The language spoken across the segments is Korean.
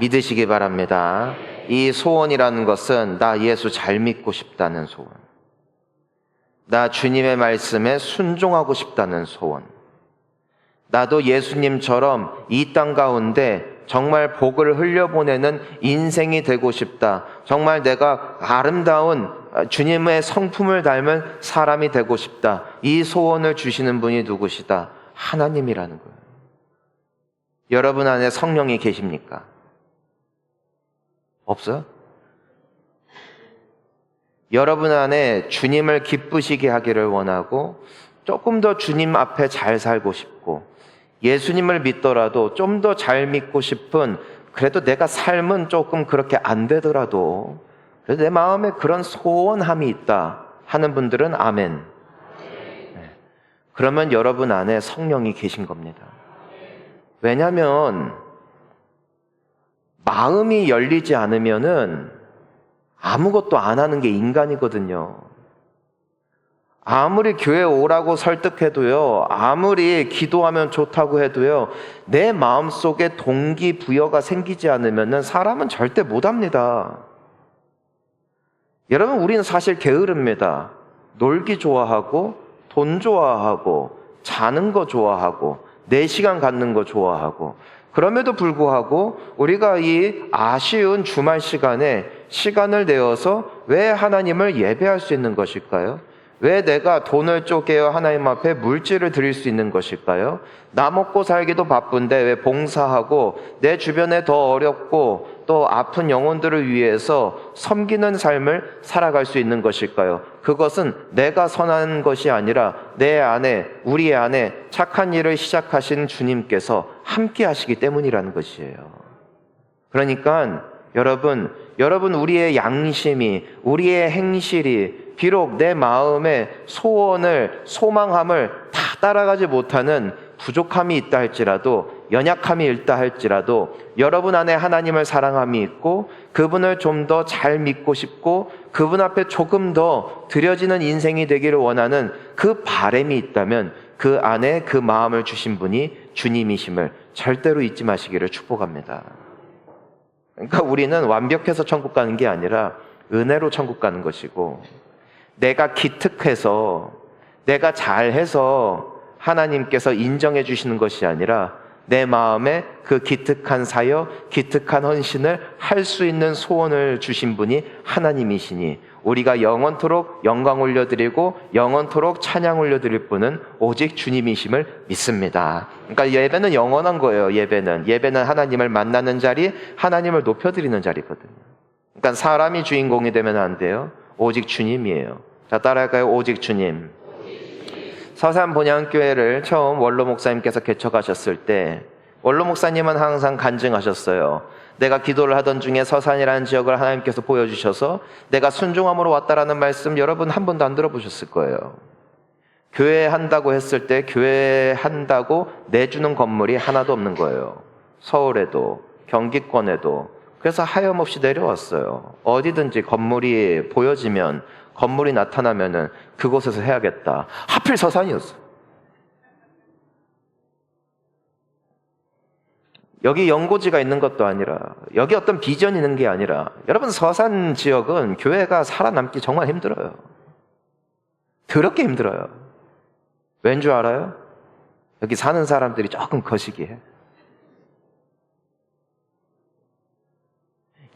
믿으시기 바랍니다. 이 소원이라는 것은 나 예수 잘 믿고 싶다는 소원, 나 주님의 말씀에 순종하고 싶다는 소원, 나도 예수님처럼 이 땅 가운데 정말 복을 흘려보내는 인생이 되고 싶다. 정말 내가 아름다운 주님의 성품을 닮은 사람이 되고 싶다. 이 소원을 주시는 분이 누구시다? 하나님이라는 거예요. 여러분 안에 성령이 계십니까? 없어요? 여러분 안에 주님을 기쁘시게 하기를 원하고 조금 더 주님 앞에 잘 살고 싶고 예수님을 믿더라도 좀 더 잘 믿고 싶은, 그래도 내가 삶은 조금 그렇게 안 되더라도 그래도 내 마음에 그런 소원함이 있다 하는 분들은 아멘. 네. 그러면 여러분 안에 성령이 계신 겁니다. 왜냐하면 마음이 열리지 않으면은 아무것도 안 하는 게 인간이거든요. 아무리 교회 오라고 설득해도요, 아무리 기도하면 좋다고 해도요, 내 마음속에 동기부여가 생기지 않으면 사람은 절대 못합니다. 여러분, 우리는 사실 게으릅니다. 놀기 좋아하고 돈 좋아하고 자는 거 좋아하고 내 시간 갖는 거 좋아하고, 그럼에도 불구하고 우리가 이 아쉬운 주말 시간에 시간을 내어서 왜 하나님을 예배할 수 있는 것일까요? 왜 내가 돈을 쪼개어 하나님 앞에 물질을 드릴 수 있는 것일까요? 나 먹고 살기도 바쁜데 왜 봉사하고 내 주변에 더 어렵고 또 아픈 영혼들을 위해서 섬기는 삶을 살아갈 수 있는 것일까요? 그것은 내가 선한 것이 아니라 내 안에, 우리 안에 착한 일을 시작하신 주님께서 함께 하시기 때문이라는 것이에요. 그러니까 여러분 우리의 양심이, 우리의 행실이 비록 내 마음의 소원을, 소망함을 다 따라가지 못하는 부족함이 있다 할지라도, 연약함이 있다 할지라도 여러분 안에 하나님을 사랑함이 있고 그분을 좀 더 잘 믿고 싶고 그분 앞에 조금 더 드려지는 인생이 되기를 원하는 그 바람이 있다면 그 안에 그 마음을 주신 분이 주님이심을 절대로 잊지 마시기를 축복합니다. 그러니까 우리는 완벽해서 천국 가는 게 아니라 은혜로 천국 가는 것이고, 내가 기특해서, 내가 잘해서 하나님께서 인정해 주시는 것이 아니라 내 마음에 그 기특한 사역, 기특한 헌신을 할 수 있는 소원을 주신 분이 하나님이시니 우리가 영원토록 영광 올려드리고 영원토록 찬양 올려드릴 분은 오직 주님이심을 믿습니다. 그러니까 예배는 영원한 거예요. 예배는 하나님을 만나는 자리, 하나님을 높여드리는 자리거든요. 그러니까 사람이 주인공이 되면 안 돼요. 오직 주님이에요. 자, 따라할까요? 오직 주님. 서산 본향교회를 처음 원로 목사님께서 개척하셨을 때 원로 목사님은 항상 간증하셨어요. 내가 기도를 하던 중에 서산이라는 지역을 하나님께서 보여주셔서 내가 순종함으로 왔다라는 말씀 여러분 한 번도 안 들어보셨을 거예요. 교회 한다고 했을 때 교회 한다고 내주는 건물이 하나도 없는 거예요. 서울에도 경기권에도. 그래서 하염없이 내려왔어요. 어디든지 건물이 보여지면, 건물이 나타나면은 그곳에서 해야겠다. 하필 서산이었어요. 여기 연고지가 있는 것도 아니라, 여기 어떤 비전이 있는 게 아니라, 여러분 서산 지역은 교회가 살아남기 정말 힘들어요. 더럽게 힘들어요. 왠 줄 알아요? 여기 사는 사람들이 조금 거시기해.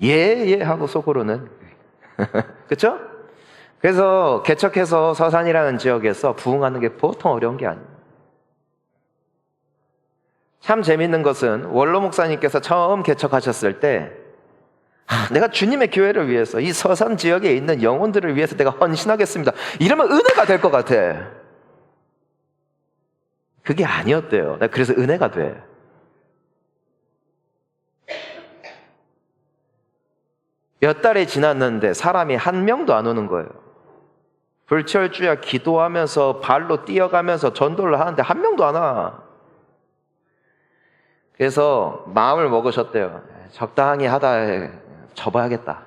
예 하고 속으로는 그렇죠? 그래서 개척해서 서산이라는 지역에서 부흥하는 게 보통 어려운 게 아니에요. 참 재밌는 것은 원로 목사님께서 처음 개척하셨을 때 내가 주님의 교회를 위해서 이 서산 지역에 있는 영혼들을 위해서 내가 헌신하겠습니다. 이러면 은혜가 될 것 같아. 그게 아니었대요. 그래서 은혜가 돼. 몇 달이 지났는데 사람이 한 명도 안 오는 거예요. 불철주야 기도하면서 발로 뛰어가면서 전도를 하는데 한 명도 안 와. 그래서 마음을 먹으셨대요. 적당히 하다 접어야겠다.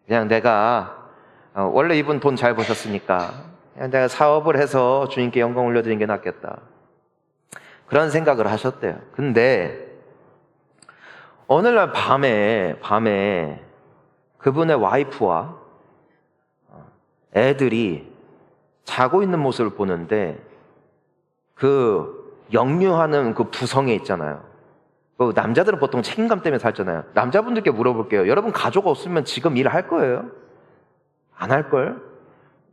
그냥 내가 원래 이분 돈 잘 버셨으니까 그냥 내가 사업을 해서 주님께 영광 올려드리는 게 낫겠다. 그런 생각을 하셨대요. 근데 어느 날 밤에 그분의 와이프와 애들이 자고 있는 모습을 보는데 그 역류하는 그 부성애 있잖아요. 그 남자들은 보통 책임감 때문에 살잖아요. 남자분들께 물어볼게요. 여러분 가족 없으면 지금 일할 거예요? 안 할걸?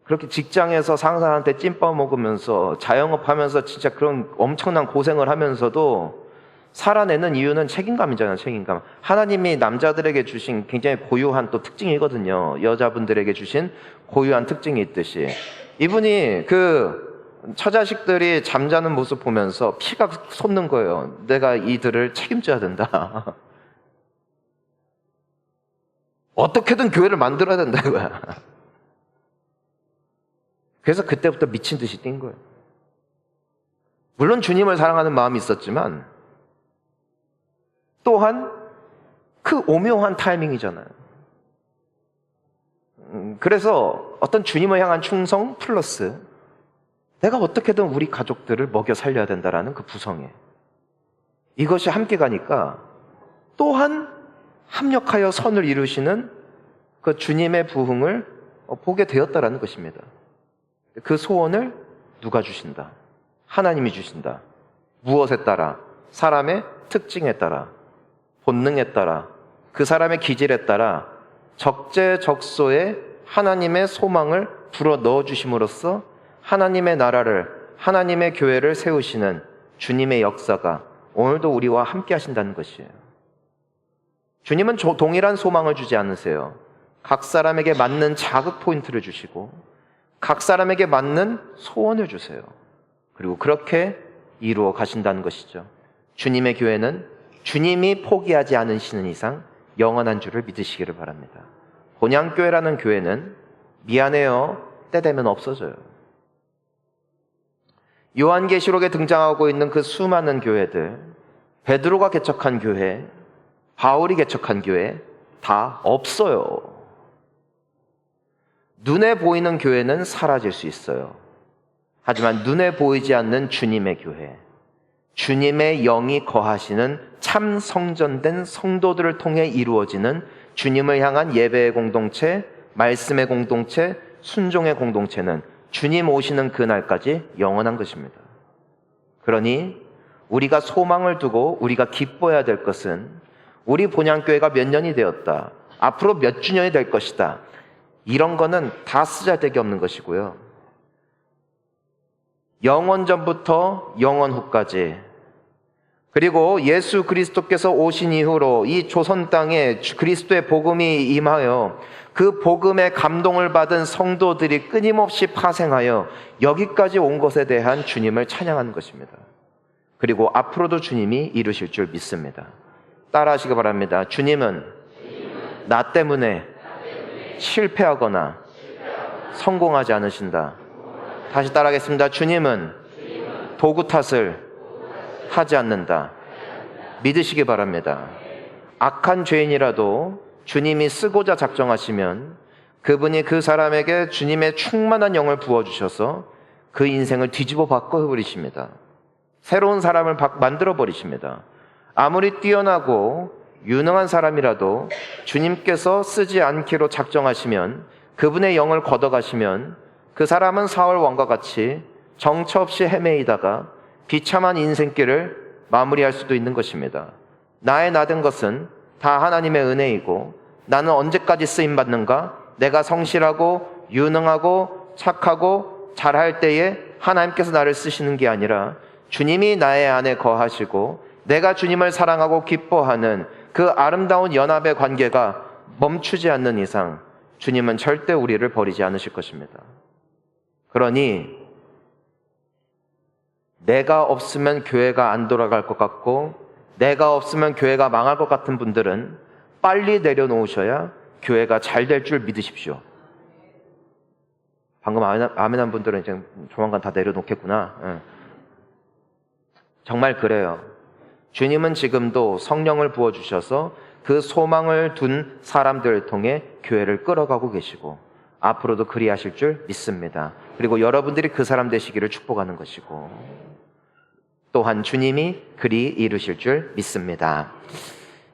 그렇게 직장에서 상사한테 찐빵 먹으면서 자영업 하면서 진짜 그런 엄청난 고생을 하면서도 살아내는 이유는 책임감이잖아요. 책임감. 하나님이 남자들에게 주신 굉장히 고유한 또 특징이거든요. 여자분들에게 주신 고유한 특징이 있듯이 이분이 그 처자식들이 잠자는 모습 보면서 피가 솟는 거예요. 내가 이들을 책임져야 된다. 어떻게든 교회를 만들어야 된다 이거야. 그래서 그때부터 미친 듯이 뛴 거예요. 물론 주님을 사랑하는 마음이 있었지만 또한 그 오묘한 타이밍이잖아요. 그래서 어떤 주님을 향한 충성 플러스 내가 어떻게든 우리 가족들을 먹여 살려야 된다라는 그 부성애. 이것이 함께 가니까 또한 합력하여 선을 이루시는 그 주님의 부흥을 보게 되었다라는 것입니다. 그 소원을 누가 주신다? 하나님이 주신다. 무엇에 따라? 사람의 특징에 따라, 본능에 따라, 그 사람의 기질에 따라 적재적소에 하나님의 소망을 불어 넣어 주심으로써 하나님의 나라를, 하나님의 교회를 세우시는 주님의 역사가 오늘도 우리와 함께 하신다는 것이에요. 주님은 동일한 소망을 주지 않으세요. 각 사람에게 맞는 자극 포인트를 주시고 각 사람에게 맞는 소원을 주세요. 그리고 그렇게 이루어 가신다는 것이죠. 주님의 교회는 주님이 포기하지 않으시는 이상 영원한 줄을 믿으시기를 바랍니다. 본향교회라는 교회는 미안해요, 때 되면 없어져요. 요한계시록에 등장하고 있는 그 수많은 교회들, 베드로가 개척한 교회, 바울이 개척한 교회 다 없어요. 눈에 보이는 교회는 사라질 수 있어요. 하지만 눈에 보이지 않는 주님의 교회, 주님의 영이 거하시는 참 성전된 성도들을 통해 이루어지는 주님을 향한 예배의 공동체, 말씀의 공동체, 순종의 공동체는 주님 오시는 그날까지 영원한 것입니다. 그러니 우리가 소망을 두고 우리가 기뻐해야 될 것은 우리 본향교회가 몇 년이 되었다, 앞으로 몇 주년이 될 것이다, 이런 거는 다 쓰잘데기 없는 것이고요. 영원 전부터 영원 후까지, 그리고 예수 그리스도께서 오신 이후로 이 조선 땅에 그리스도의 복음이 임하여 그 복음에 감동을 받은 성도들이 끊임없이 파생하여 여기까지 온 것에 대한 주님을 찬양하는 것입니다. 그리고 앞으로도 주님이 이루실 줄 믿습니다. 따라하시기 바랍니다. 주님은 나 때문에 실패하거나 성공하지 않으신다. 다시 따라하겠습니다. 주님은 도구 탓을 하지 않는다. 믿으시기 바랍니다. 악한 죄인이라도 주님이 쓰고자 작정하시면 그분이 그 사람에게 주님의 충만한 영을 부어주셔서 그 인생을 뒤집어 바꿔버리십니다. 새로운 사람을 만들어버리십니다. 아무리 뛰어나고 유능한 사람이라도 주님께서 쓰지 않기로 작정하시면, 그분의 영을 걷어가시면 그 사람은 사울 왕과 같이 정처 없이 헤매이다가 비참한 인생길을 마무리할 수도 있는 것입니다. 나의 나된 것은 다 하나님의 은혜이고 나는 언제까지 쓰임받는가? 내가 성실하고 유능하고 착하고 잘할 때에 하나님께서 나를 쓰시는 게 아니라 주님이 나의 안에 거하시고 내가 주님을 사랑하고 기뻐하는 그 아름다운 연합의 관계가 멈추지 않는 이상 주님은 절대 우리를 버리지 않으실 것입니다. 그러니 내가 없으면 교회가 안 돌아갈 것 같고 내가 없으면 교회가 망할 것 같은 분들은 빨리 내려놓으셔야 교회가 잘 될 줄 믿으십시오. 방금 아멘한 분들은 이제 조만간 다 내려놓겠구나. 정말 그래요. 주님은 지금도 성령을 부어주셔서 그 소망을 둔 사람들을 통해 교회를 끌어가고 계시고 앞으로도 그리하실 줄 믿습니다. 그리고 여러분들이 그 사람 되시기를 축복하는 것이고 또한 주님이 그리 이루실 줄 믿습니다.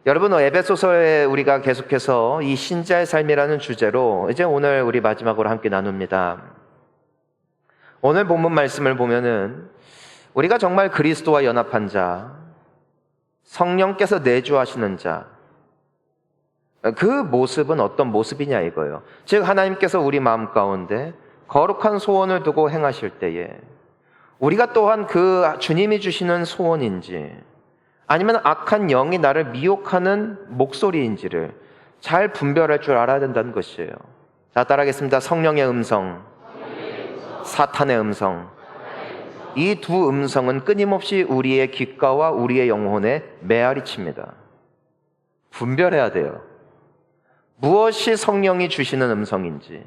여러분, 에베소서에 우리가 계속해서 이 신자의 삶이라는 주제로 이제 오늘 우리 마지막으로 함께 나눕니다. 오늘 본문 말씀을 보면은 우리가 정말 그리스도와 연합한 자, 성령께서 내주하시는 자, 그 모습은 어떤 모습이냐 이거예요. 즉 하나님께서 우리 마음 가운데 거룩한 소원을 두고 행하실 때에 우리가 또한 그 주님이 주시는 소원인지 아니면 악한 영이 나를 미혹하는 목소리인지를 잘 분별할 줄 알아야 된다는 것이에요. 자, 따라하겠습니다. 성령의 음성, 사탄의 음성. 이 두 음성은 끊임없이 우리의 귓가와 우리의 영혼에 메아리칩니다. 분별해야 돼요. 무엇이 성령이 주시는 음성인지,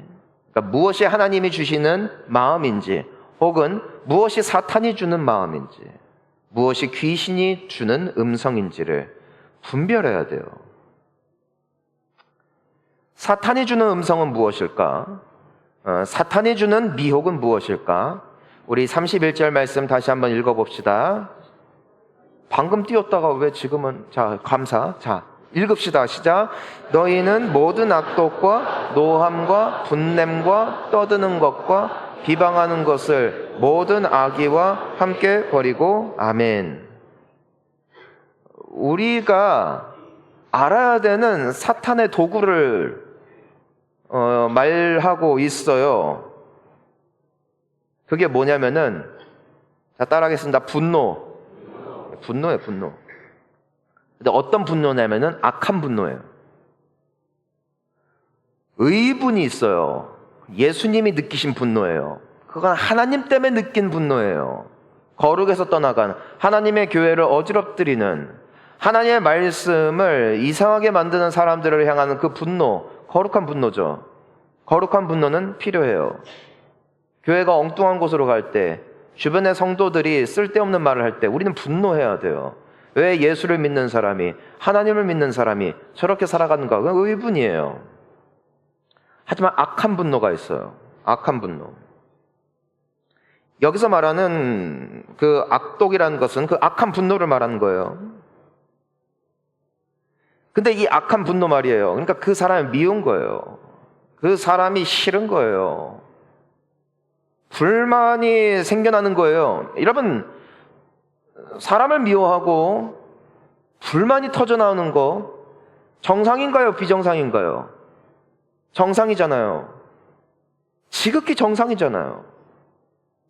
그러니까 무엇이 하나님이 주시는 마음인지, 혹은 무엇이 사탄이 주는 마음인지, 무엇이 귀신이 주는 음성인지를 분별해야 돼요. 사탄이 주는 음성은 무엇일까? 사탄이 주는 미혹은 무엇일까? 우리 31절 말씀 다시 한번 읽어봅시다. 방금 띄웠다가 왜 지금은, 자, 감사. 자, 읽읍시다. 시작. 너희는 모든 악독과 노함과 분냄과 떠드는 것과 비방하는 것을 모든 악의와 함께 버리고. 아멘. 우리가 알아야 되는 사탄의 도구를 말하고 있어요. 그게 뭐냐면은, 자, 따라하겠습니다. 분노예요, 분노. 근데 어떤 분노냐면은 악한 분노예요. 의분이 있어요. 예수님이 느끼신 분노예요. 그건 하나님 때문에 느낀 분노예요. 거룩에서 떠나간 하나님의 교회를 어지럽뜨리는, 하나님의 말씀을 이상하게 만드는 사람들을 향하는 그 분노, 거룩한 분노죠. 거룩한 분노는 필요해요. 교회가 엉뚱한 곳으로 갈 때, 주변의 성도들이 쓸데없는 말을 할 때 우리는 분노해야 돼요. 왜 예수를 믿는 사람이, 하나님을 믿는 사람이 저렇게 살아가는가? 그건 의분이에요. 하지만 악한 분노가 있어요. 악한 분노. 여기서 말하는 그 악독이라는 것은 그 악한 분노를 말하는 거예요. 근데 이 악한 분노 말이에요. 그러니까 그 사람이 미운 거예요. 그 사람이 싫은 거예요. 불만이 생겨나는 거예요. 여러분, 사람을 미워하고 불만이 터져나오는 거 정상인가요? 비정상인가요? 정상이잖아요. 지극히 정상이잖아요.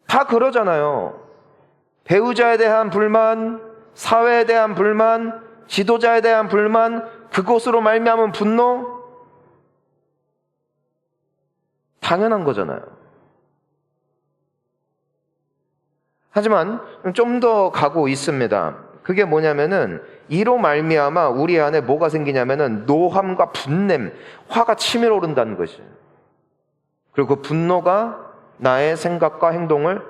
다 그러잖아요. 배우자에 대한 불만, 사회에 대한 불만, 지도자에 대한 불만, 그것으로 말미암은 분노, 당연한 거잖아요. 하지만 좀 더 가고 있습니다. 그게 뭐냐면은 이로 말미암아 우리 안에 뭐가 생기냐면은 노함과 분냄, 화가 치밀어 오른다는 것이에요. 그리고 그 분노가 나의 생각과 행동을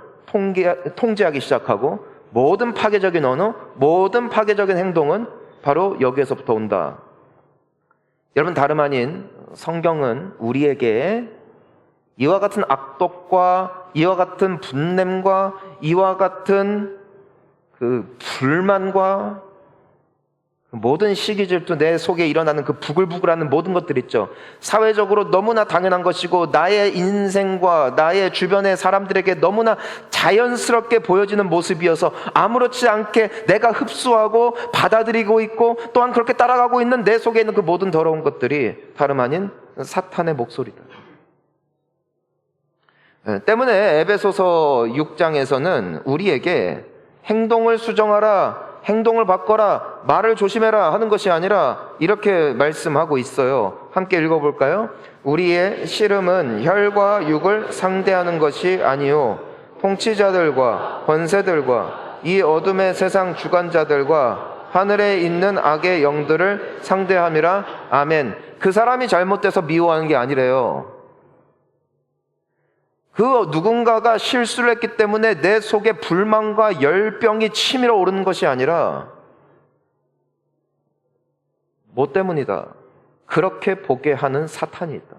통제하기 시작하고 모든 파괴적인 언어, 모든 파괴적인 행동은 바로 여기에서부터 온다. 여러분, 다름 아닌 성경은 우리에게 이와 같은 악독과 이와 같은 분냄과 이와 같은 그 불만과 모든 시기 질투, 내 속에 일어나는 그 부글부글하는 모든 것들 있죠. 사회적으로 너무나 당연한 것이고 나의 인생과 나의 주변의 사람들에게 너무나 자연스럽게 보여지는 모습이어서 아무렇지 않게 내가 흡수하고 받아들이고 있고 또한 그렇게 따라가고 있는 내 속에 있는 그 모든 더러운 것들이 다름 아닌 사탄의 목소리다. 때문에 에베소서 6장에서는 우리에게 행동을 수정하라, 행동을 바꿔라, 말을 조심해라 하는 것이 아니라 이렇게 말씀하고 있어요. 함께 읽어볼까요? 우리의 씨름은 혈과 육을 상대하는 것이 아니요 통치자들과 권세들과 이 어둠의 세상 주관자들과 하늘에 있는 악의 영들을 상대함이라. 아멘. 그 사람이 잘못돼서 미워하는 게 아니래요. 그 누군가가 실수를 했기 때문에 내 속에 불만과 열병이 치밀어 오르는 것이 아니라 뭐 때문이다? 그렇게 보게 하는 사탄이다.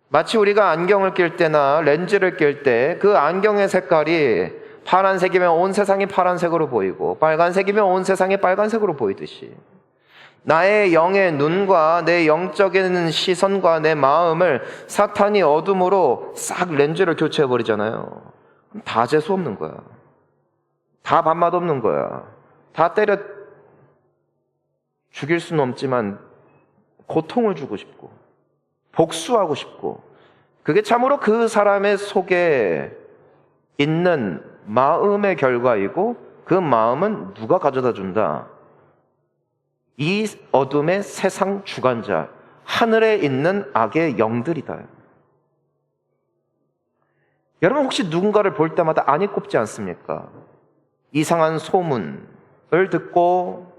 마치 우리가 안경을 낄 때나 렌즈를 낄 때 그 안경의 색깔이 파란색이면 온 세상이 파란색으로 보이고 빨간색이면 온 세상이 빨간색으로 보이듯이 나의 영의 눈과 내 영적인 시선과 내 마음을 사탄이 어둠으로 싹 렌즈를 교체해버리잖아요. 다 재수 없는 거야. 다 밥맛 없는 거야. 다 때려 죽일 수는 없지만 고통을 주고 싶고 복수하고 싶고, 그게 참으로 그 사람의 속에 있는 마음의 결과이고 그 마음은 누가 가져다 준다? 이 어둠의 세상 주관자, 하늘에 있는 악의 영들이다. 여러분 혹시 누군가를 볼 때마다 안이 꼽지 않습니까? 이상한 소문을 듣고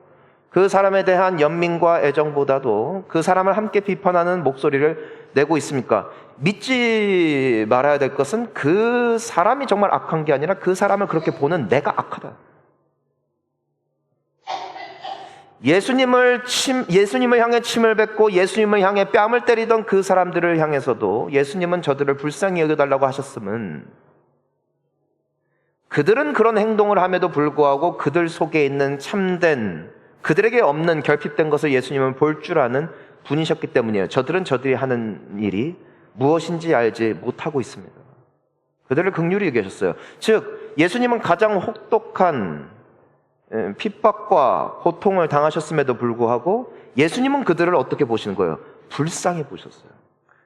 그 사람에 대한 연민과 애정보다도 그 사람을 함께 비판하는 목소리를 내고 있습니까? 믿지 말아야 될 것은 그 사람이 정말 악한 게 아니라 그 사람을 그렇게 보는 내가 악하다. 예수님을 향해 침을 뱉고 예수님을 향해 뺨을 때리던 그 사람들을 향해서도 예수님은 저들을 불쌍히 여겨달라고 하셨음은, 그들은 그런 행동을 함에도 불구하고 그들 속에 있는 참된, 그들에게 없는 결핍된 것을 예수님은 볼 줄 아는 분이셨기 때문이에요. 저들은 저들이 하는 일이 무엇인지 알지 못하고 있습니다. 그들을 긍휼히 여기셨어요. 즉 예수님은 가장 혹독한 핍박과 고통을 당하셨음에도 불구하고 예수님은 그들을 어떻게 보시는 거예요? 불쌍히 보셨어요.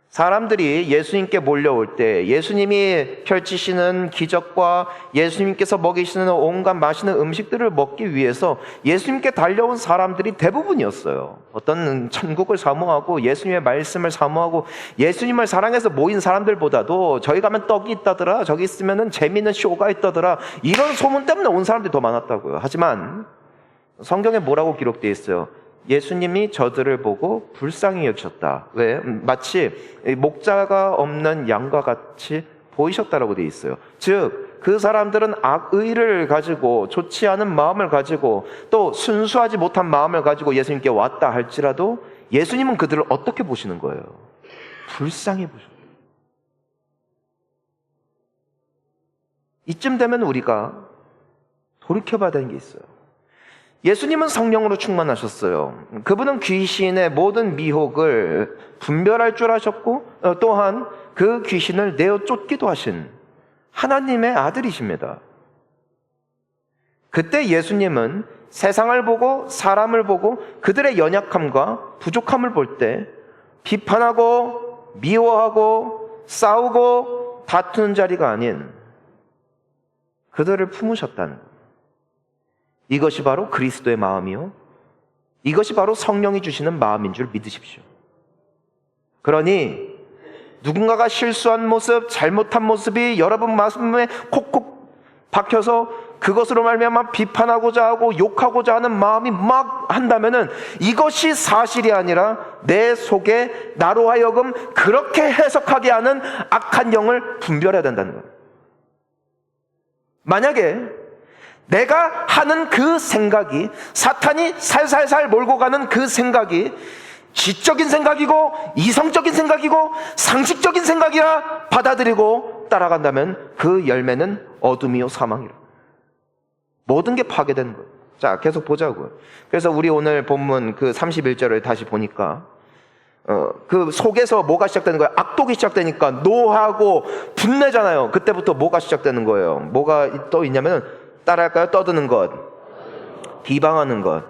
사람들이 예수님께 몰려올 때 예수님이 펼치시는 기적과 예수님께서 먹이시는 온갖 맛있는 음식들을 먹기 위해서 예수님께 달려온 사람들이 대부분이었어요. 어떤 천국을 사모하고 예수님의 말씀을 사모하고 예수님을 사랑해서 모인 사람들보다도 저기 가면 떡이 있다더라, 저기 있으면 재미있는 쇼가 있다더라, 이런 소문 때문에 온 사람들이 더 많았다고요. 하지만 성경에 뭐라고 기록되어 있어요? 예수님이 저들을 보고 불쌍히 여기셨다. 왜? 마치 목자가 없는 양과 같이 보이셨다라고 되어 있어요. 즉 그 사람들은 악의를 가지고 좋지 않은 마음을 가지고 또 순수하지 못한 마음을 가지고 예수님께 왔다 할지라도 예수님은 그들을 어떻게 보시는 거예요? 불쌍히 보셨다. 이쯤 되면 우리가 돌이켜봐야 되는 게 있어요. 예수님은 성령으로 충만하셨어요. 그분은 귀신의 모든 미혹을 분별할 줄 아셨고 또한 그 귀신을 내어 쫓기도 하신 하나님의 아들이십니다. 그때 예수님은 세상을 보고 사람을 보고 그들의 연약함과 부족함을 볼 때 비판하고 미워하고 싸우고 다투는 자리가 아닌 그들을 품으셨다는 것. 이것이 바로 그리스도의 마음이요, 이것이 바로 성령이 주시는 마음인 줄 믿으십시오. 그러니 누군가가 실수한 모습, 잘못한 모습이 여러분 마음에 콕콕 박혀서 그것으로 말미암아 비판하고자 하고 욕하고자 하는 마음이 막 한다면은 이것이 사실이 아니라 내 속에 나로 하여금 그렇게 해석하게 하는 악한 영을 분별해야 된다는 거예요. 만약에 내가 하는 그 생각이, 사탄이 살살살 몰고 가는 그 생각이 지적인 생각이고 이성적인 생각이고 상식적인 생각이라 받아들이고 따라간다면 그 열매는 어둠이요 사망이라. 모든 게 파괴되는 거예요. 자, 계속 보자고요. 그래서 우리 오늘 본문 그 31절을 다시 보니까 그 속에서 뭐가 시작되는 거예요? 악독이 시작되니까 노하고 분내잖아요. 그때부터 뭐가 시작되는 거예요? 뭐가 또 있냐면, 따라할까요? 떠드는 것, 비방하는 것.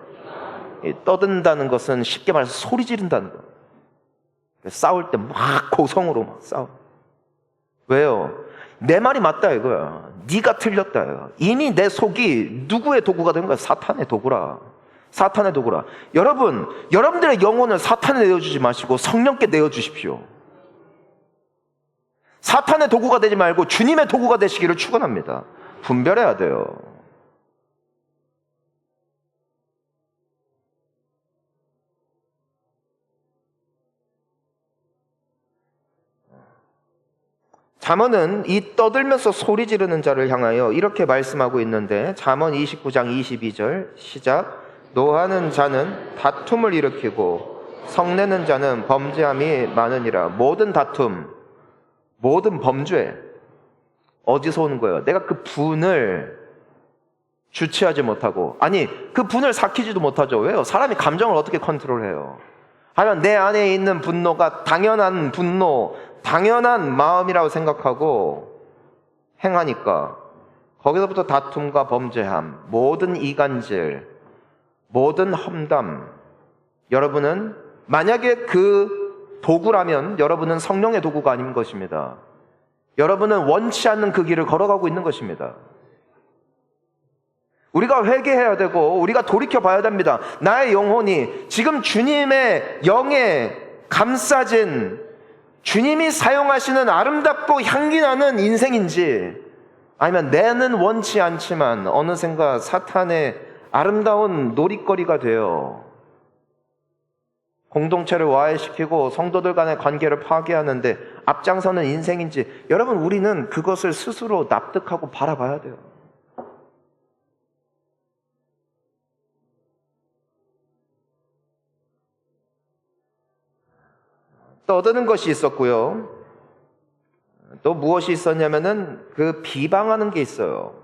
떠든다는 것은 쉽게 말해서 소리 지른다는 것. 싸울 때 막 고성으로 막 싸워. 왜요? 내 말이 맞다 이거야. 네가 틀렸다 이거야. 이미 내 속이 누구의 도구가 된 거야? 사탄의 도구라. 사탄의 도구라. 여러분들의 영혼을 사탄에 내어주지 마시고 성령께 내어주십시오. 사탄의 도구가 되지 말고 주님의 도구가 되시기를 축원합니다. 분별해야 돼요. 잠언은 이 떠들면서 소리 지르는 자를 향하여 이렇게 말씀하고 있는데, 잠언 29장 22절 시작. 노하는 자는 다툼을 일으키고 성내는 자는 범죄함이 많으니라. 모든 다툼, 모든 범죄, 어디서 오는 거예요? 내가 그 분을 주체하지 못하고, 아니 그 분을 삭히지도 못하죠. 왜요? 사람이 감정을 어떻게 컨트롤해요? 하면 내 안에 있는 분노가 당연한 분노, 당연한 마음이라고 생각하고 행하니까 거기서부터 다툼과 범죄함, 모든 이간질, 모든 험담. 여러분은 만약에 그 도구라면 여러분은 성령의 도구가 아닌 것입니다. 여러분은 원치 않는 그 길을 걸어가고 있는 것입니다. 우리가 회개해야 되고 우리가 돌이켜 봐야 됩니다. 나의 영혼이 지금 주님의 영에 감싸진, 주님이 사용하시는 아름답고 향기나는 인생인지, 아니면 내는 원치 않지만 어느샌가 사탄의 아름다운 놀이거리가 되어 공동체를 와해시키고 성도들 간의 관계를 파괴하는데 앞장서는 인생인지, 여러분 우리는 그것을 스스로 납득하고 바라봐야 돼요. 떠드는 것이 있었고요. 또 무엇이 있었냐면은 그 비방하는 게 있어요.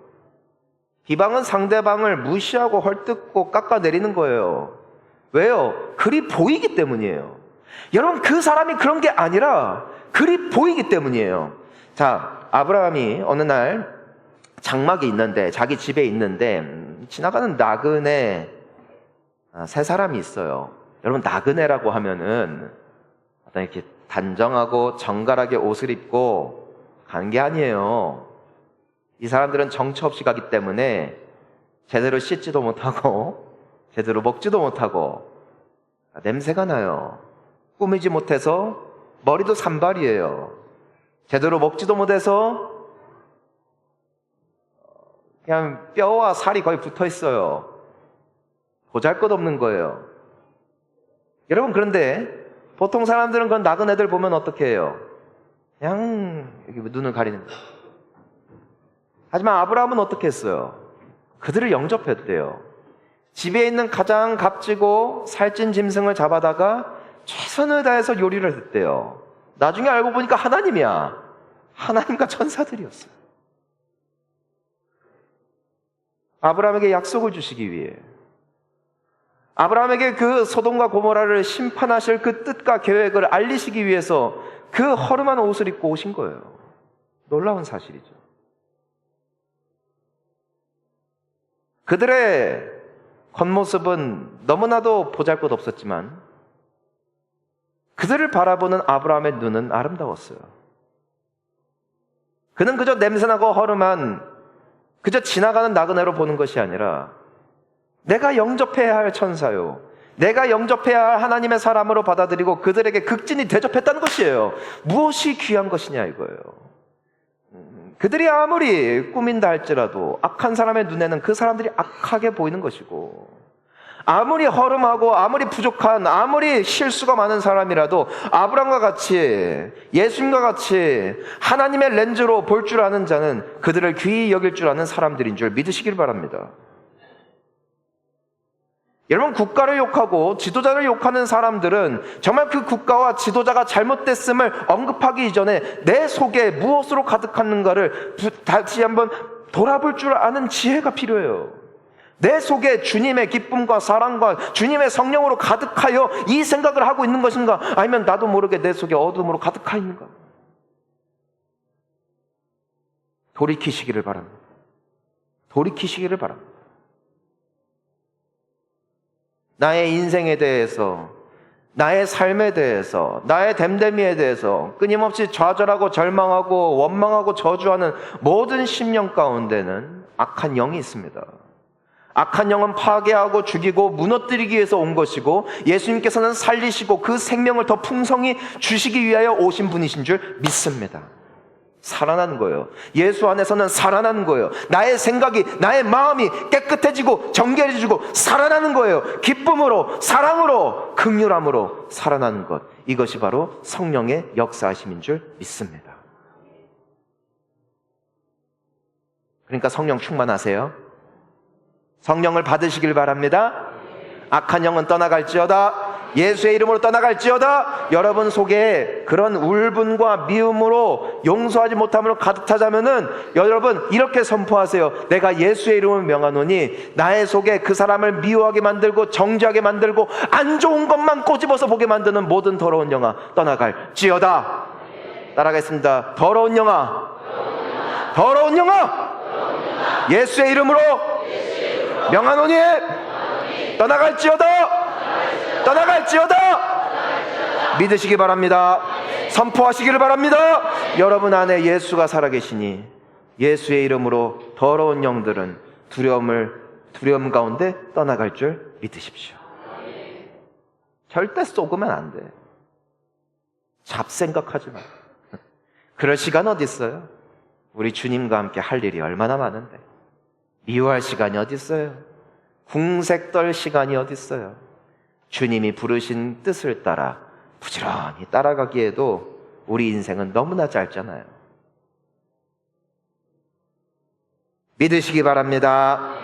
비방은 상대방을 무시하고 헐뜯고 깎아내리는 거예요. 왜요? 그리 보이기 때문이에요. 여러분 그 사람이 그런 게 아니라 그리 보이기 때문이에요. 자, 아브라함이 어느 날 장막이 있는데, 자기 집에 있는데 지나가는 나그네 세 사람이 있어요. 여러분 나그네라고 하면은 이렇게 단정하고 정갈하게 옷을 입고 가는 게 아니에요. 이 사람들은 정처 없이 가기 때문에 제대로 씻지도 못하고 제대로 먹지도 못하고 냄새가 나요. 꾸미지 못해서 머리도 산발이에요. 제대로 먹지도 못해서 그냥 뼈와 살이 거의 붙어 있어요. 보잘것없는 거예요. 여러분, 그런데 보통 사람들은 그런 나그네들 보면 어떻게 해요? 그냥 여기 눈을 가리는 거예요. 하지만 아브라함은 어떻게 했어요? 그들을 영접했대요. 집에 있는 가장 값지고 살찐 짐승을 잡아다가 최선을 다해서 요리를 했대요. 나중에 알고 보니까 하나님이야. 하나님과 천사들이었어요. 아브라함에게 약속을 주시기 위해, 아브라함에게 그 소돔과 고모라를 심판하실 그 뜻과 계획을 알리시기 위해서 그 허름한 옷을 입고 오신 거예요. 놀라운 사실이죠. 그들의 겉모습은 너무나도 보잘것없었지만 그들을 바라보는 아브라함의 눈은 아름다웠어요. 그는 그저 냄새나고 허름한, 그저 지나가는 나그네로 보는 것이 아니라 내가 영접해야 할 천사요, 내가 영접해야 할 하나님의 사람으로 받아들이고 그들에게 극진히 대접했다는 것이에요. 무엇이 귀한 것이냐 이거예요. 그들이 아무리 꾸민다 할지라도 악한 사람의 눈에는 그 사람들이 악하게 보이는 것이고, 아무리 허름하고 아무리 부족한, 아무리 실수가 많은 사람이라도 아브람과 같이, 예수님과 같이 하나님의 렌즈로 볼 줄 아는 자는 그들을 귀히 여길 줄 아는 사람들인 줄 믿으시길 바랍니다. 여러분, 국가를 욕하고 지도자를 욕하는 사람들은 정말 그 국가와 지도자가 잘못됐음을 언급하기 이전에 내 속에 무엇으로 가득했는가를 다시 한번 돌아볼 줄 아는 지혜가 필요해요. 내 속에 주님의 기쁨과 사랑과 주님의 성령으로 가득하여 이 생각을 하고 있는 것인가, 아니면 나도 모르게 내 속에 어둠으로 가득하 있는가. 돌이키시기를 바랍니다. 돌이키시기를 바랍니다. 나의 인생에 대해서, 나의 삶에 대해서, 나의 됨됨이에 대해서 끊임없이 좌절하고 절망하고 원망하고 저주하는 모든 심령 가운데는 악한 영이 있습니다. 악한 영은 파괴하고 죽이고 무너뜨리기 위해서 온 것이고, 예수님께서는 살리시고 그 생명을 더 풍성히 주시기 위하여 오신 분이신 줄 믿습니다. 살아나는 거예요. 예수 안에서는 살아나는 거예요. 나의 생각이, 나의 마음이 깨끗해지고 정결해지고 살아나는 거예요. 기쁨으로, 사랑으로, 긍휼함으로 살아나는 것, 이것이 바로 성령의 역사하심인 줄 믿습니다. 그러니까 성령 충만하세요. 성령을 받으시길 바랍니다. 악한 영은 떠나갈지어다. 예수의 이름으로 떠나갈지어다. 여러분 속에 그런 울분과 미움으로 용서하지 못함으로 가득 차자면은 여러분 이렇게 선포하세요. 내가 예수의 이름을 명하노니 나의 속에 그 사람을 미워하게 만들고 정죄하게 만들고 안 좋은 것만 꼬집어서 보게 만드는 모든 더러운 영아 떠나갈지어다. 따라가겠습니다. 더러운 영아, 더러운 영아, 예수의 이름으로 명하노니 떠나갈지어다. 떠나갈지어다. 믿으시기 바랍니다. 선포하시기를 바랍니다. 여러분 안에 예수가 살아계시니 예수의 이름으로 더러운 영들은 두려움 가운데 떠나갈 줄 믿으십시오. 절대 쏘으면 안 돼. 잡생각하지 마. 그럴 시간 어디 있어요? 우리 주님과 함께 할 일이 얼마나 많은데. 미워할 시간이 어디 있어요? 궁색 떨 시간이 어디 있어요? 주님이 부르신 뜻을 따라 부지런히 따라가기에도 우리 인생은 너무나 짧잖아요. 믿으시기 바랍니다.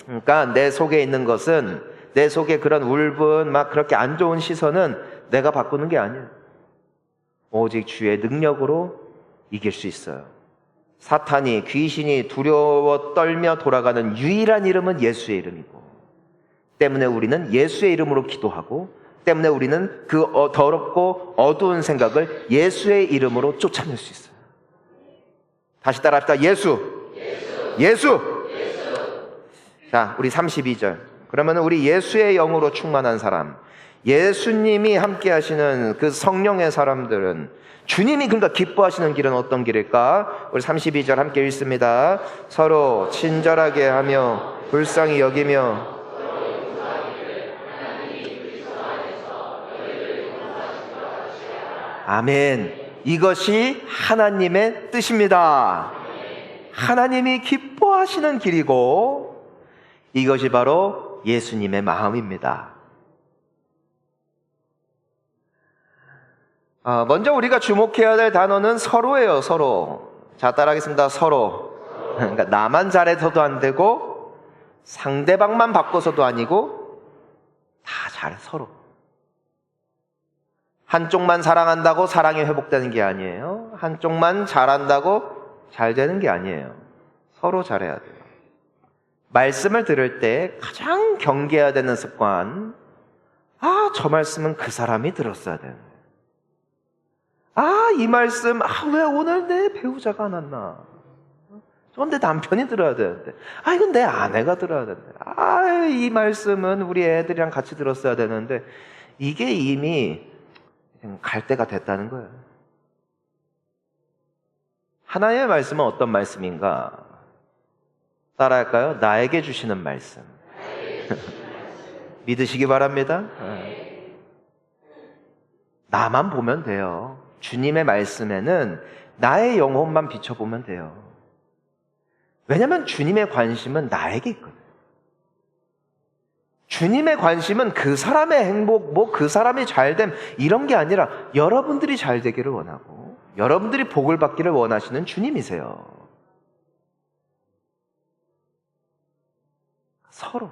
그러니까 내 속에 있는 것은, 내 속에 그런 울분, 막 그렇게 안 좋은 시선은 내가 바꾸는 게 아니에요. 오직 주의 능력으로 이길 수 있어요. 사탄이, 귀신이 두려워 떨며 돌아가는 유일한 이름은 예수의 이름이고, 때문에 우리는 예수의 이름으로 기도하고, 때문에 우리는 그 더럽고 어두운 생각을 예수의 이름으로 쫓아낼 수 있어요. 다시 따라합시다. 예수. 자, 우리 32절. 그러면 우리 예수의 영으로 충만한 사람, 예수님이 함께 하시는 그 성령의 사람들은, 주님이 그러니까 기뻐하시는 길은 어떤 길일까? 우리 32절 함께 읽습니다. 서로 친절하게 하며 불쌍히 여기며. 아멘. 이것이 하나님의 뜻입니다. 하나님이 기뻐하시는 길이고 이것이 바로 예수님의 마음입니다. 먼저 우리가 주목해야 될 단어는 서로예요. 서로. 자, 따라하겠습니다. 서로. 그러니까 나만 잘해서도 안 되고 상대방만 바꿔서도 아니고 다 잘해. 서로. 한쪽만 사랑한다고 사랑이 회복되는 게 아니에요. 한쪽만 잘한다고 잘 되는 게 아니에요. 서로 잘해야 돼요. 말씀을 들을 때 가장 경계해야 되는 습관, 저 말씀은 그 사람이 들었어야 되는데, 이 말씀, 왜 오늘 내 배우자가 안 왔나? 저건 내 남편이 들어야 되는데, 이건 내 아내가 들어야 되는데, 이 말씀은 우리 애들이랑 같이 들었어야 되는데, 이게 이미 갈 때가 됐다는 거예요. 하나님의 말씀은 어떤 말씀인가? 따라할까요? 나에게 주시는 말씀. 믿으시기 바랍니다. 나만 보면 돼요. 주님의 말씀에는 나의 영혼만 비춰보면 돼요. 왜냐하면 주님의 관심은 나에게 있거든요. 주님의 관심은 그 사람의 행복, 그 사람이 잘됨, 이런 게 아니라 여러분들이 잘 되기를 원하고 여러분들이 복을 받기를 원하시는 주님이세요. 서로.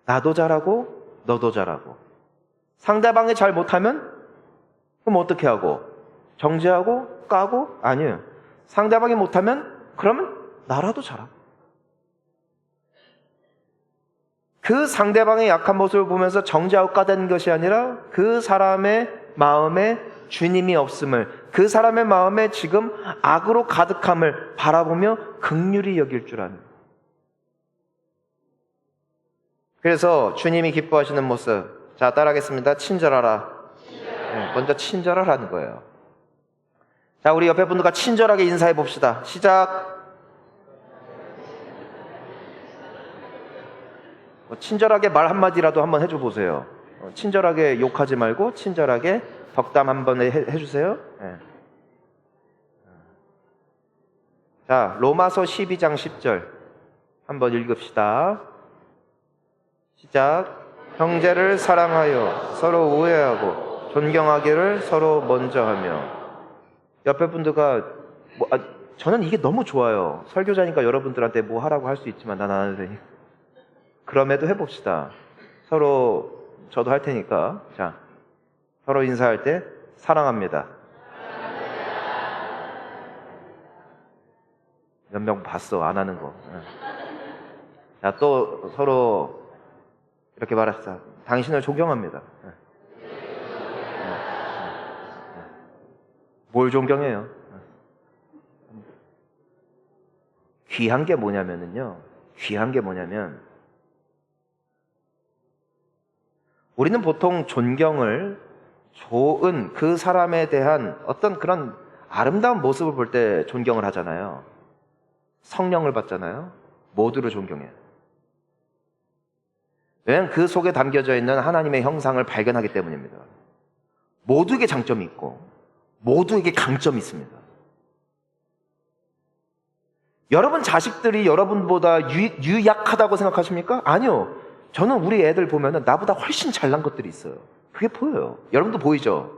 나도 잘하고 너도 잘하고. 상대방이 잘 못하면 그럼 어떻게 하고? 정죄하고 까고? 아니에요. 상대방이 못하면 그러면 나라도 잘하고. 그 상대방의 약한 모습을 보면서 정죄하고 까대는 것이 아니라 그 사람의 마음에 주님이 없음을, 그 사람의 마음에 지금 악으로 가득함을 바라보며 긍휼히 여길 줄 아는. 그래서 주님이 기뻐하시는 모습, 자, 따라하겠습니다. 친절하라. 먼저 친절하라는 거예요. 자, 우리 옆에 분들과 친절하게 인사해 봅시다. 시작. 친절하게 말 한마디라도 한번 해줘 보세요. 친절하게 욕하지 말고 친절하게 덕담 한번 해주세요. 네. 자, 로마서 12장 10절 한번 읽읍시다. 시작. 형제를 사랑하여 서로 우애하고 존경하기를 서로 먼저 하며. 옆에 분들과 저는 이게 너무 좋아요. 설교자니까 여러분들한테 뭐 하라고 할 수 있지만 난 안 해도 되니까. 그럼에도 해봅시다. 서로 저도 할 테니까. 자, 서로 인사할 때 사랑합니다. 몇 명 봤어, 안 하는 거. 자, 또 서로 이렇게 말합시다. 당신을 존경합니다. 뭘 존경해요? 귀한 게 뭐냐면요. 귀한 게 뭐냐면, 우리는 보통 존경을 좋은 그 사람에 대한 어떤 그런 아름다운 모습을 볼 때 존경을 하잖아요. 성령을 받잖아요. 모두를 존경해요. 왜냐하면 그 속에 담겨져 있는 하나님의 형상을 발견하기 때문입니다. 모두에게 장점이 있고 모두에게 강점이 있습니다. 여러분 자식들이 여러분보다 유약하다고 생각하십니까? 아니요. 저는 우리 애들 보면 나보다 훨씬 잘난 것들이 있어요. 그게 보여요. 여러분도 보이죠?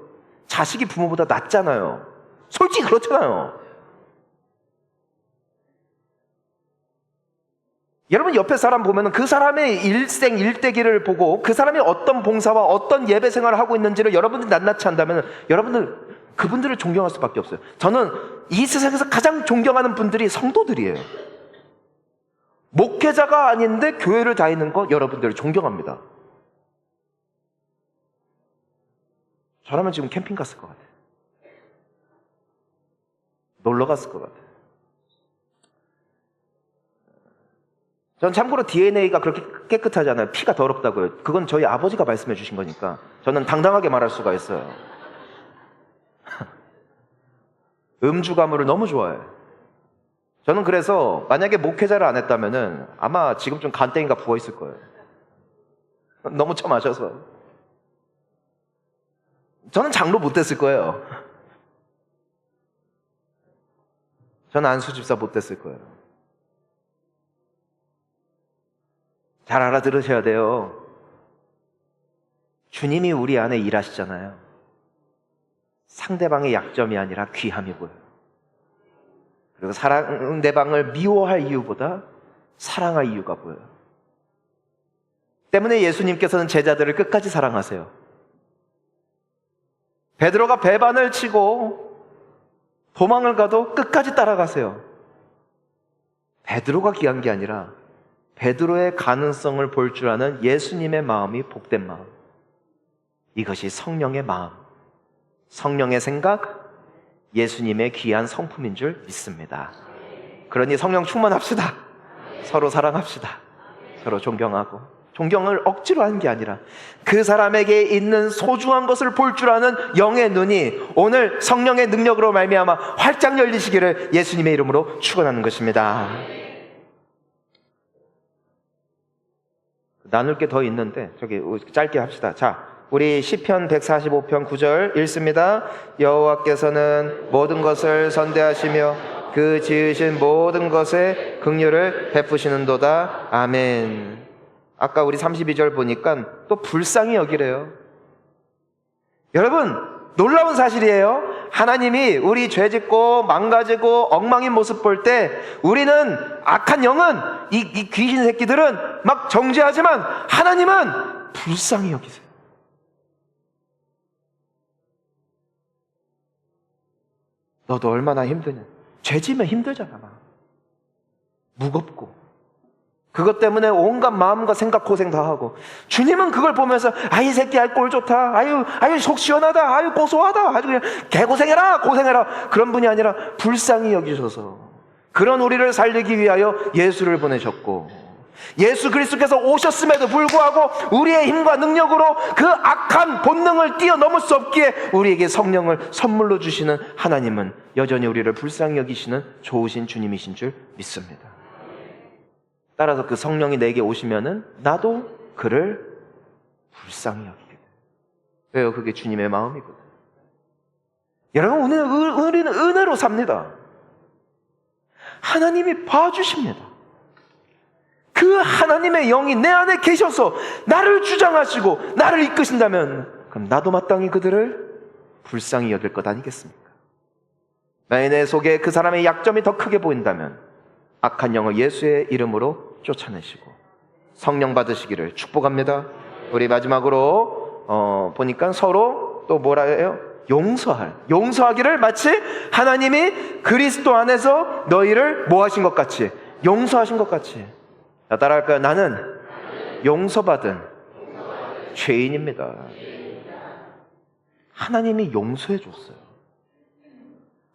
자식이 부모보다 낫잖아요. 솔직히 그렇잖아요. 여러분 옆에 사람 보면 그 사람의 일생일대기를 보고 그 사람이 어떤 봉사와 어떤 예배 생활을 하고 있는지를 여러분들이 낱낱이 한다면 여러분들 그분들을 존경할 수밖에 없어요. 저는 이 세상에서 가장 존경하는 분들이 성도들이에요. 목회자가 아닌데 교회를 다니는 거 여러분들을 존경합니다. 저라면 지금 캠핑 갔을 것 같아요. 놀러 갔을 것 같아요. 전 참고로 DNA가 그렇게 깨끗하잖아요. 피가 더럽다고요. 그건 저희 아버지가 말씀해 주신 거니까 저는 당당하게 말할 수가 있어요. 음주 가물을 너무 좋아해요. 저는 그래서 만약에 목회자를 안 했다면은 아마 지금쯤 간땡이가 부어있을 거예요. 너무 처마셔서. 저는 장로 못 됐을 거예요. 저는 안수집사 못 됐을 거예요. 잘 알아들으셔야 돼요. 주님이 우리 안에 일하시잖아요. 상대방의 약점이 아니라 귀함이 보여요. 그리고 상대방을 미워할 이유보다 사랑할 이유가 보여요. 때문에 예수님께서는 제자들을 끝까지 사랑하세요. 베드로가 배반을 치고 도망을 가도 끝까지 따라가세요. 베드로가 귀한 게 아니라 베드로의 가능성을 볼 줄 아는 예수님의 마음이 복된 마음. 이것이 성령의 마음, 성령의 생각, 예수님의 귀한 성품인 줄 믿습니다. 그러니 성령 충만합시다. 서로 사랑합시다. 서로 존경하고, 존경을 억지로 하는 게 아니라 그 사람에게 있는 소중한 것을 볼 줄 아는 영의 눈이 오늘 성령의 능력으로 말미암아 활짝 열리시기를 예수님의 이름으로 축원하는 것입니다. 나눌 게 더 있는데 저기 짧게 합시다. 자, 우리 시편 145편 9절 읽습니다. 여호와께서는 모든 것을 선대하시며 그 지으신 모든 것에 긍휼을 베푸시는도다. 아멘. 아까 우리 32절 보니까 또 불쌍히 여기래요. 여러분 놀라운 사실이에요. 하나님이 우리 죄짓고 망가지고 엉망인 모습 볼 때 우리는 악한 영은 이 귀신 새끼들은 막 정죄하지만 하나님은 불쌍히 여기세요. 너도 얼마나 힘드냐. 죄지면 힘들잖아. 무겁고 그것 때문에 온갖 마음과 생각 고생 다 하고 주님은 그걸 보면서 이 새끼 꼴 좋다. 아유 속 시원하다. 아유 고소하다. 아주 그냥 개고생해라 고생해라. 그런 분이 아니라 불쌍히 여기셔서 그런 우리를 살리기 위하여 예수를 보내셨고 예수 그리스도께서 오셨음에도 불구하고 우리의 힘과 능력으로 그 악한 본능을 뛰어넘을 수 없기에 우리에게 성령을 선물로 주시는 하나님은 여전히 우리를 불쌍히 여기시는 좋으신 주님이신 줄 믿습니다. 따라서 그 성령이 내게 오시면은 나도 그를 불쌍히 여기게 돼요. 왜요? 그게 주님의 마음이거든요. 여러분 우리는 은혜로 삽니다. 하나님이 봐주십니다. 그 하나님의 영이 내 안에 계셔서 나를 주장하시고 나를 이끄신다면 그럼 나도 마땅히 그들을 불쌍히 여길 것 아니겠습니까? 만약 내 속에 그 사람의 약점이 더 크게 보인다면 악한 영을 예수의 이름으로 쫓아내시고 성령 받으시기를 축복합니다. 우리 마지막으로 보니까 서로 또 뭐라 해요? 용서하기를 마치 하나님이 그리스도 안에서 너희를 뭐 하신 것 같이, 용서하신 것 같이. 자, 따라할까요? 나는 용서받은 죄인입니다. 하나님이 용서해 줬어요.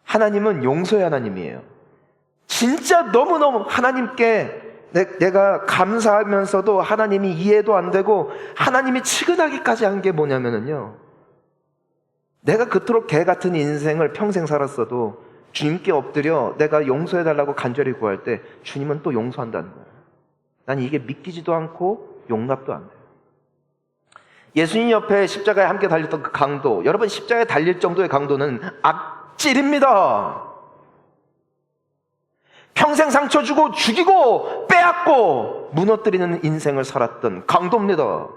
하나님은 용서의 하나님이에요. 진짜 너무너무 하나님께 내가 감사하면서도 하나님이 이해도 안 되고 하나님이 치근하기까지 한 게 뭐냐면요, 내가 그토록 개 같은 인생을 평생 살았어도 주님께 엎드려 내가 용서해달라고 간절히 구할 때 주님은 또 용서한다는 거예요. 난 이게 믿기지도 않고 용납도 안 돼요. 예수님 옆에 십자가에 함께 달렸던 그 강도, 여러분 십자가에 달릴 정도의 강도는 악질입니다. 평생 상처 주고 죽이고 빼앗고 무너뜨리는 인생을 살았던 강도입니다.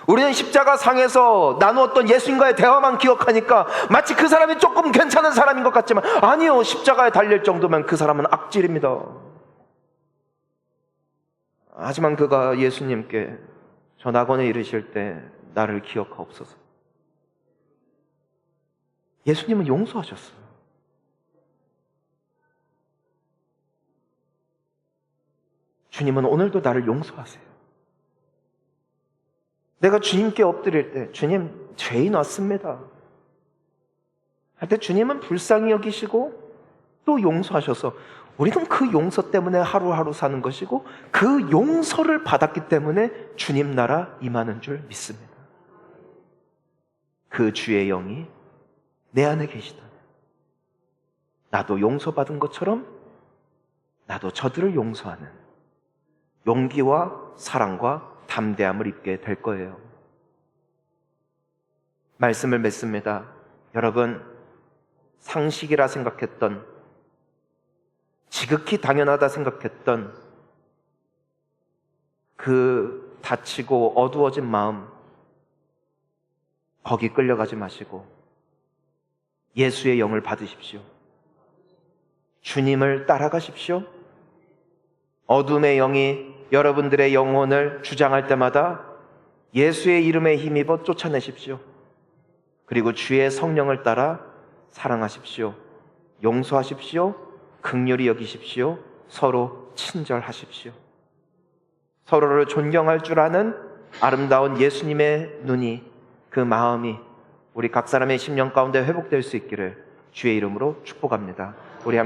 우리는 십자가 상에서 나누었던 예수님과의 대화만 기억하니까 마치 그 사람이 조금 괜찮은 사람인 것 같지만 아니요, 십자가에 달릴 정도면 그 사람은 악질입니다. 하지만 그가 예수님께 저 낙원에 이르실 때 나를 기억하옵소서. 예수님은 용서하셨어요. 주님은 오늘도 나를 용서하세요. 내가 주님께 엎드릴 때 주님 죄인 왔습니다 할 때 주님은 불쌍히 여기시고 또 용서하셔서 우리는 그 용서 때문에 하루하루 사는 것이고 그 용서를 받았기 때문에 주님 나라 임하는 줄 믿습니다. 그 주의 영이 내 안에 계시다면 나도 용서받은 것처럼 나도 저들을 용서하는 용기와 사랑과 담대함을 입게 될 거예요. 말씀을 맺습니다. 여러분, 상식이라 생각했던, 지극히 당연하다 생각했던 그 다치고 어두워진 마음, 거기 끌려가지 마시고 예수의 영을 받으십시오. 주님을 따라가십시오. 어둠의 영이 여러분들의 영혼을 주장할 때마다 예수의 이름에 힘입어 쫓아내십시오. 그리고 주의 성령을 따라 사랑하십시오. 용서하십시오. 긍휼히 여기십시오. 서로 친절하십시오. 서로를 존경할 줄 아는 아름다운 예수님의 눈이, 그 마음이 우리 각 사람의 심령 가운데 회복될 수 있기를 주의 이름으로 축복합니다. 우리 함께